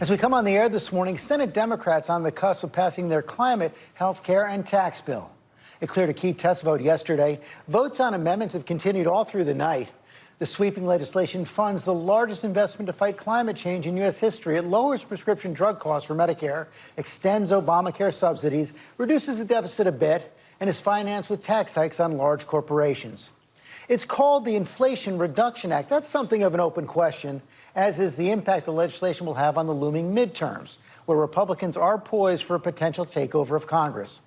As we come on the air this morning, Senate Democrats on the cusp of passing their climate, health care, and tax bill. It cleared a key test vote yesterday. Votes on amendments have continued all through the night. The sweeping legislation funds the largest investment to fight climate change in U.S. history. It lowers prescription drug costs for Medicare, extends Obamacare subsidies, reduces the deficit a bit, and is financed with tax hikes on large corporations. It's called the Inflation Reduction Act. That's something of an open question, as is the impact the legislation will have on the looming midterms, where Republicans are poised for a potential takeover of Congress.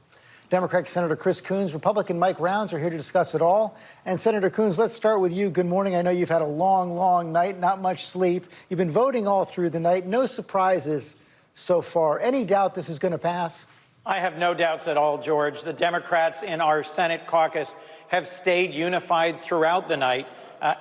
Democratic Senator Chris Coons, Republican Mike Rounds are here to discuss it all. And Senator Coons, let's start with you. Good morning. I know you've had a long, long night, not much sleep. You've been voting all through the night. No surprises so far. Any doubt this is going to pass? I have no doubts at all, George. The Democrats in our Senate caucus have stayed unified throughout the night.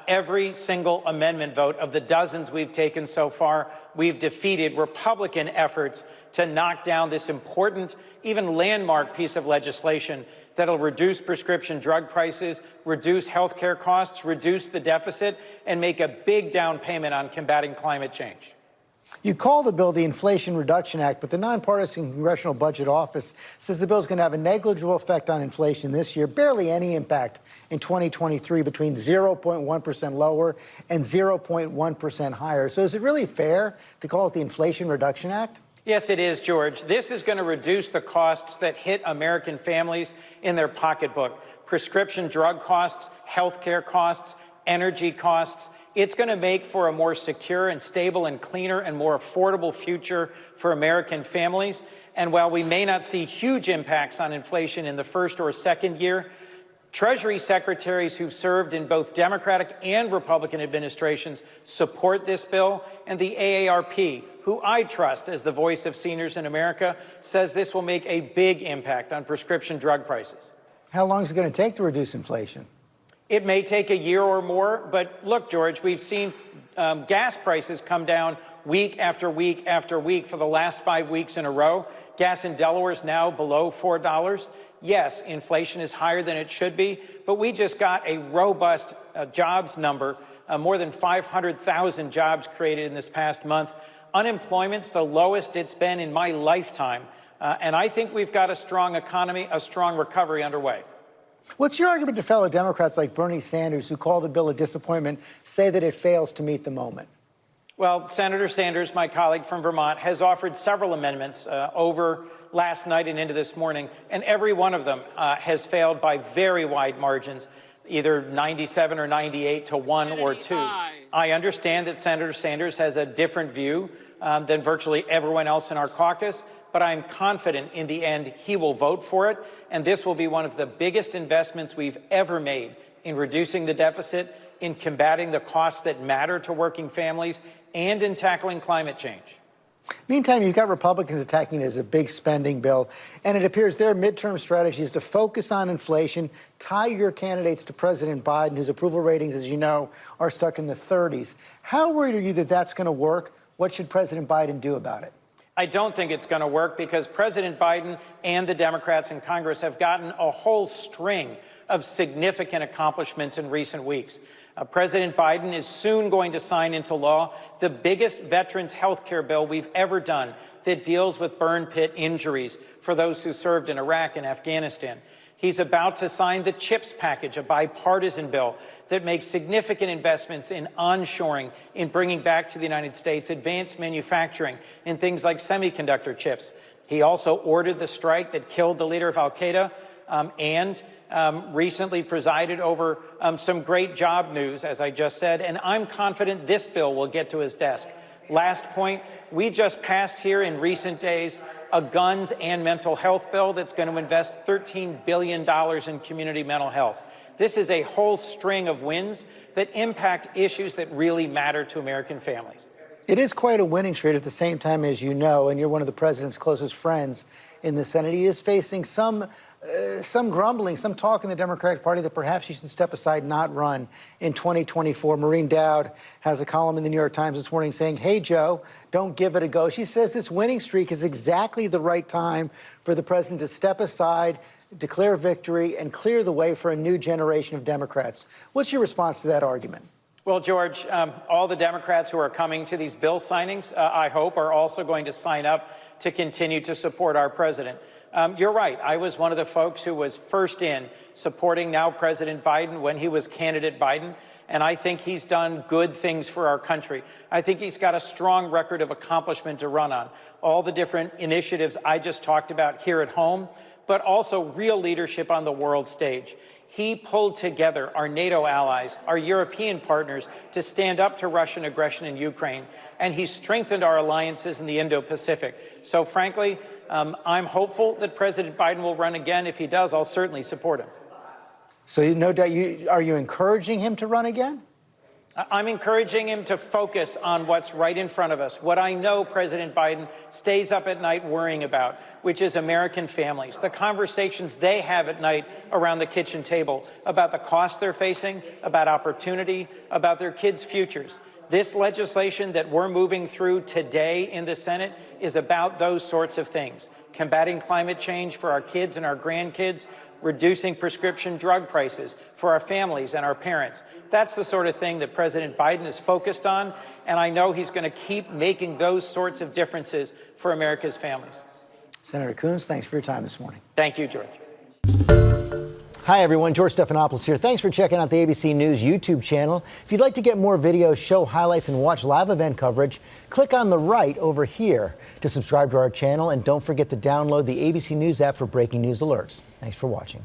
Every single amendment vote of the dozens we've taken so far, we've defeated Republican efforts to knock down this important, even landmark piece of legislation that'll reduce prescription drug prices, reduce health care costs, reduce the deficit, and make a big down payment on combating climate change. You call the bill the Inflation Reduction Act, but the nonpartisan Congressional Budget Office says the bill is going to have a negligible effect on inflation this year, barely any impact in 2023, between 0.1% lower and 0.1% higher. So is it really fair to call it the Inflation Reduction Act? Yes, it is, George. This is going to reduce the costs that hit American families in their pocketbook. Prescription drug costs, health care costs, energy costs. It's going to make for a more secure and stable and cleaner and more affordable future for American families. And while we may not see huge impacts on inflation in the first or second year, Treasury secretaries who've served in both Democratic and Republican administrations support this bill, and the AARP, who I trust as the voice of seniors in America, says this will make a big impact on prescription drug prices. How long is it going to take to reduce inflation? It may take a year or more, but look, George, we've seen gas prices come down week after week after week for the last 5 weeks in a row. Gas in Delaware is now below $4. Yes, inflation is higher than it should be, but we just got a robust jobs number, more than 500,000 jobs created in this past month. Unemployment's the lowest it's been in my lifetime, and I think we've got a strong economy, a strong recovery underway. What's your argument to fellow Democrats like Bernie Sanders, who call the bill a disappointment, say that it fails to meet the moment? Well, Senator Sanders, my colleague from Vermont, has offered several amendments over last night and into this morning, and every one of them has failed by very wide margins, either 97 or 98 to 1 or 2. I understand that Senator Sanders has a different view than virtually everyone else in our caucus, but I'm confident in the end he will vote for it, and this will be one of the biggest investments we've ever made in reducing the deficit, in combating the costs that matter to working families, and in tackling climate change. Meantime, you've got Republicans attacking it as a big spending bill, and it appears their midterm strategy is to focus on inflation, tie your candidates to President Biden, whose approval ratings, as you know, are stuck in the 30s. How worried are you that that's going to work? What should President Biden do about it? I don't think it's going to work because President Biden and the Democrats in Congress have gotten a whole string of significant accomplishments in recent weeks. President Biden is soon going to sign into law the biggest veterans health care bill we've ever done that deals with burn pit injuries for those who served in Iraq and Afghanistan. He's about to sign the CHIPS package, a bipartisan bill that makes significant investments in onshoring, in bringing back to the United States advanced manufacturing in things like semiconductor chips. He also ordered the strike that killed the leader of al-Qaeda and recently presided over some great job news, as I just said, and I'm confident this bill will get to his desk. Last point, we just passed here in recent days a guns and mental health bill that's going to invest $13 billion in community mental health. This is a whole string of wins that impact issues that really matter to American families. It is quite a winning streak at the same time, as you know, and you're one of the president's closest friends in the Senate. He is facing some grumbling, some talk in the Democratic Party that perhaps he should step aside and not run in 2024. Maureen Dowd has a column in the New York Times this morning saying, "Hey, Joe, don't give it a go." She says this winning streak is exactly the right time for the president to step aside, declare victory, and clear the way for a new generation of Democrats. What's your response to that argument? Well, George, all the Democrats who are coming to these bill signings, I hope, are also going to sign up to continue to support our president. You're right. I was one of the folks who was first in supporting now President Biden when he was candidate Biden. And I think he's done good things for our country. I think he's got a strong record of accomplishment to run on. All the different initiatives I just talked about here at home, but also real leadership on the world stage. He pulled together our NATO allies, our European partners, to stand up to Russian aggression in Ukraine, and he strengthened our alliances in the Indo-Pacific. So frankly, I'm hopeful that President Biden will run again. If he does, I'll certainly support him. So no doubt, are you encouraging him to run again? I'm encouraging him to focus on what's right in front of us, what I know President Biden stays up at night worrying about, which is American families, the conversations they have at night around the kitchen table about the costs they're facing, about opportunity, about their kids' futures. This legislation that we're moving through today in the Senate is about those sorts of things, combating climate change for our kids and our grandkids, reducing prescription drug prices for our families and our parents. That's the sort of thing that President Biden is focused on, and I know he's going to keep making those sorts of differences for America's families. Senator Coons, thanks for your time this morning. Thank you, George. Hi, everyone. George Stephanopoulos here. Thanks for checking out the ABC News YouTube channel. If you'd like to get more videos, show highlights, and watch live event coverage, click on the right over here to subscribe to our channel. And don't forget to download the ABC News app for breaking news alerts. Thanks for watching.